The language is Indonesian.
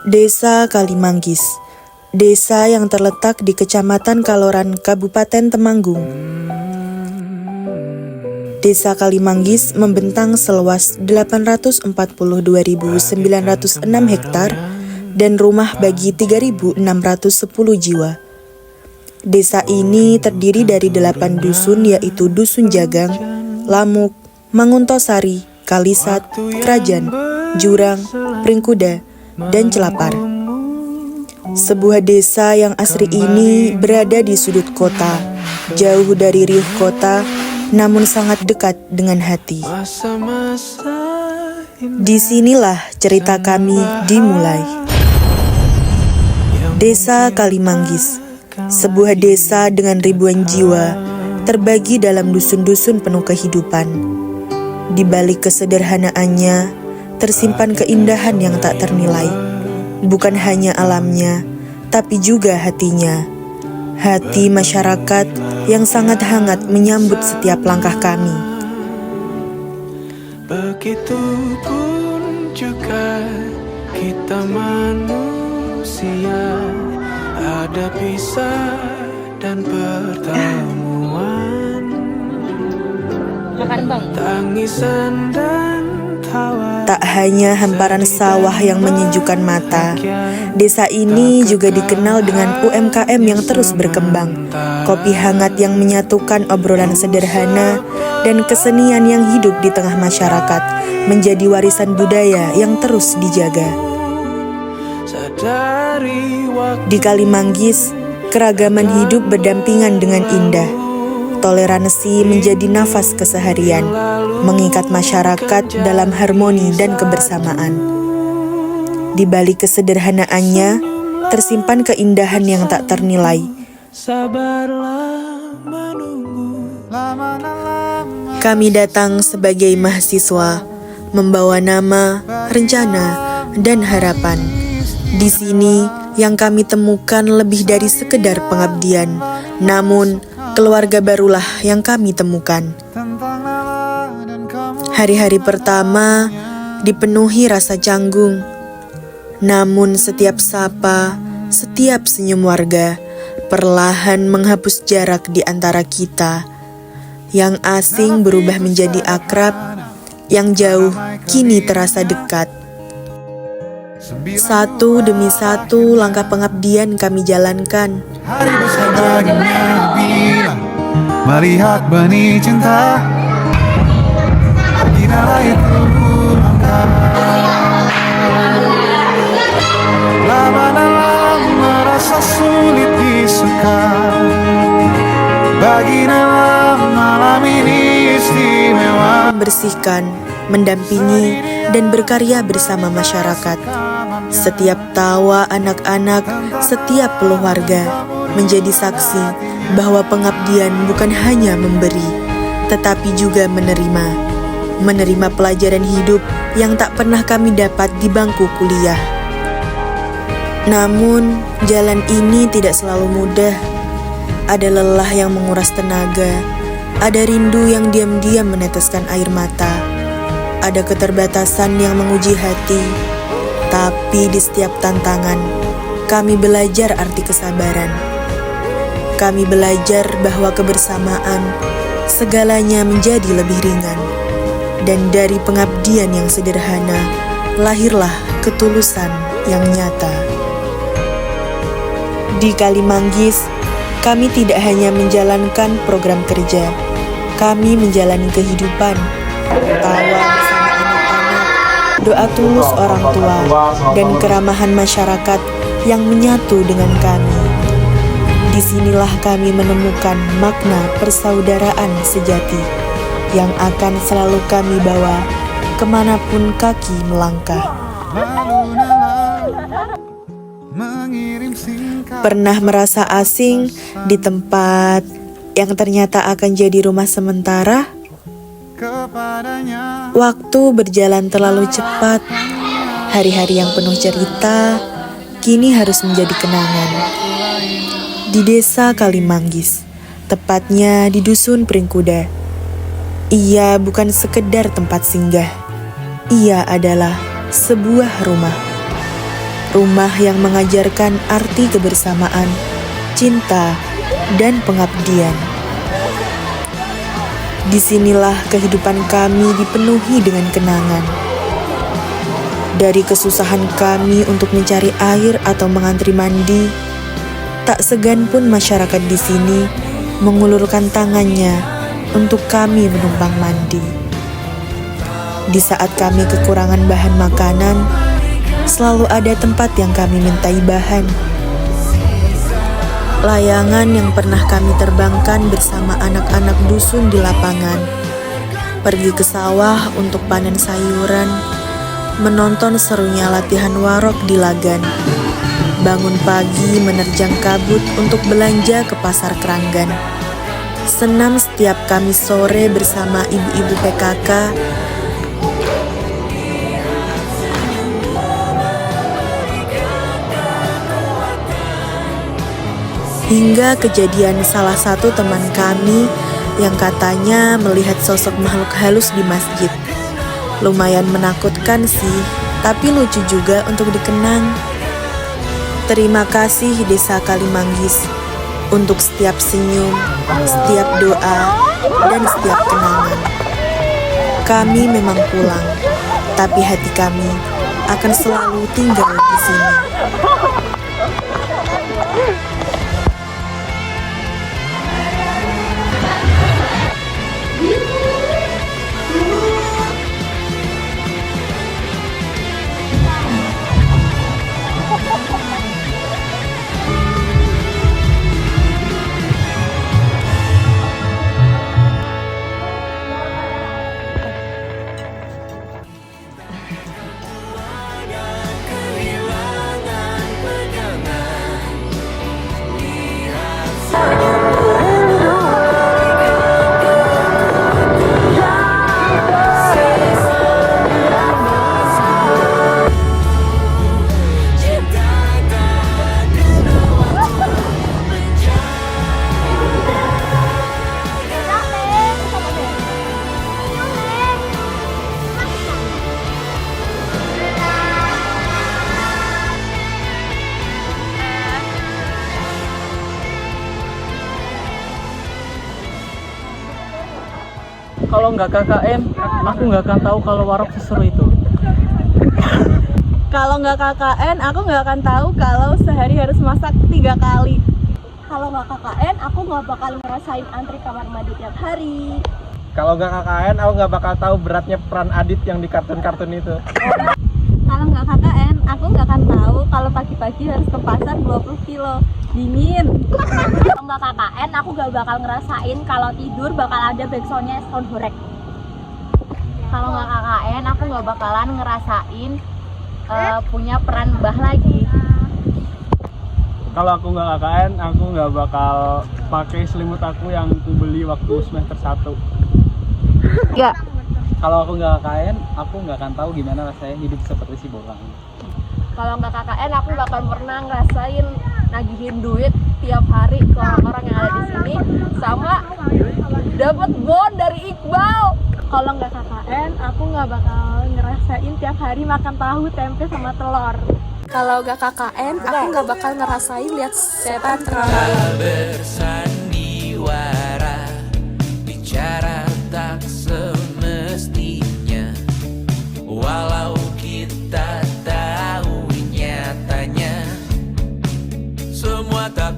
Desa Kalimanggis, desa yang terletak di Kecamatan Kaloran, Kabupaten Temanggung. Desa Kalimanggis membentang seluas 842.906 hektar dan rumah bagi 3.610 jiwa. Desa ini terdiri dari 8 dusun, yaitu Dusun Jagang, Lamuk, Manguntosari, Kalisat, Krajan, Jurang, Pringkuda, dan Celapar. Sebuah desa yang asri ini berada di sudut kota, jauh dari riuh kota, namun sangat dekat dengan hati. Disinilah cerita kami dimulai. Desa Kalimanggis, sebuah desa dengan ribuan jiwa, terbagi dalam dusun-dusun penuh kehidupan. Di balik kesederhanaannya, tersimpan keindahan yang tak ternilai. Bukan hanya alamnya, tapi juga hatinya. Hati masyarakat yang sangat hangat menyambut setiap langkah kami. Begitupun juga kita manusia, ada pisah dan pertemuan, tangisan dan tawa. Tak hanya hamparan sawah yang menyejukkan mata, desa ini juga dikenal dengan UMKM yang terus berkembang, kopi hangat yang menyatukan obrolan sederhana, dan kesenian yang hidup di tengah masyarakat, menjadi warisan budaya yang terus dijaga. Di Kalimanggis, keragaman hidup berdampingan dengan indah. Toleransi menjadi nafas keseharian, mengikat masyarakat dalam harmoni dan kebersamaan. Di balik kesederhanaannya, tersimpan keindahan yang tak ternilai. Kami datang sebagai mahasiswa, membawa nama, rencana, dan harapan. Di sini, yang kami temukan lebih dari sekedar pengabdian, namun keluarga barulah yang kami temukan. Hari-hari pertama dipenuhi rasa canggung, namun setiap sapa, setiap senyum warga perlahan menghapus jarak di antara kita. Yang asing berubah menjadi akrab, yang jauh kini terasa dekat. Satu demi satu langkah pengabdian kami jalankan. Hari besar baginya bilang melihat benih cinta, beginilah itu langkah. Lama-lama merasa sulit disuka, bagilah malam ini istimewa. Membersihkan, mendampingi, dan berkarya bersama masyarakat. Setiap tawa anak-anak, setiap peluh warga menjadi saksi bahwa pengabdian bukan hanya memberi, tetapi juga menerima. Menerima pelajaran hidup yang tak pernah kami dapat di bangku kuliah. Namun, jalan ini tidak selalu mudah. Ada lelah yang menguras tenaga, ada rindu yang diam-diam meneteskan air mata, ada keterbatasan yang menguji hati. Tapi di setiap tantangan, kami belajar arti kesabaran. Kami belajar bahwa kebersamaan segalanya menjadi lebih ringan. Dan dari pengabdian yang sederhana, lahirlah ketulusan yang nyata. Di Kalimanggis, kami tidak hanya menjalankan program kerja, kami menjalani kehidupan, tawa bersama anak-anak, doa tulus orang tua, dan keramahan masyarakat yang menyatu dengan kami. Disinilah kami menemukan makna persaudaraan sejati yang akan selalu kami bawa kemanapun kaki melangkah. Pernah merasa asing di tempat yang ternyata akan jadi rumah sementara? Waktu berjalan terlalu cepat. Hari-hari yang penuh cerita kini harus menjadi kenangan. Di desa Kalimanggis, tepatnya di Dusun Pringkuda, ia bukan sekedar tempat singgah. Ia adalah sebuah rumah. Rumah yang mengajarkan arti kebersamaan, cinta, dan pengabdian. Disinilah kehidupan kami dipenuhi dengan kenangan. Dari kesusahan kami untuk mencari air atau mengantri mandi, tak segan pun masyarakat di sini mengulurkan tangannya untuk kami menumpang mandi. Di saat kami kekurangan bahan makanan, selalu ada tempat yang kami mintai bahan. Layangan yang pernah kami terbangkan bersama anak-anak dusun di lapangan. Pergi ke sawah untuk panen sayuran, menonton serunya latihan warok di Lagan. Bangun pagi menerjang kabut untuk belanja ke pasar Keranggan. Senam setiap Kamis sore bersama ibu-ibu PKK. Hingga kejadian salah satu teman kami yang katanya melihat sosok makhluk halus di masjid. Lumayan menakutkan sih, tapi lucu juga untuk dikenang. Terima kasih Desa Kalimanggis untuk setiap senyum, setiap doa, dan setiap kenangan. Kami memang pulang, tapi hati kami akan selalu tinggal di sini. Kalau nggak KKN, aku nggak akan tahu kalau warok seseru itu. Kalau nggak KKN, aku nggak akan tahu kalau sehari harus masak 3 kali. Kalau nggak KKN, aku nggak bakal ngerasain antri kamar mandi tiap hari. Kalau nggak KKN, aku nggak bakal tahu beratnya peran Adit yang di kartun-kartun itu. Kalau nggak KKN, aku nggak akan tahu kalau pagi-pagi harus ke pasar 20 kilo. Dingin. Kalau nggak KKN, aku nggak bakal ngerasain kalau tidur bakal ada backsoundnya sound horeg. Kalau nggak KKN, aku nggak bakalan ngerasain punya peran mbah lagi. Kalau aku nggak KKN, aku nggak bakal pakai selimut aku yang aku beli waktu semester 1. Ya. Kalau aku nggak KKN, aku nggak akan tahu gimana rasanya hidup seperti si Bolang. Kalau nggak KKN, aku nggak akan pernah ngerasain nagihin duit tiap hari ke orang-orang yang ada di sini, sama dapat bon dari Iqbal. Kalau nggak KKN, aku nggak bakal ngerasain tiap hari makan tahu, tempe, sama telur. Kalau nggak KKN, aku nggak bakal ngerasain lihat setan terbang. Bersandiwara, bicara tak semestinya, walau kita tahu nyatanya semua tak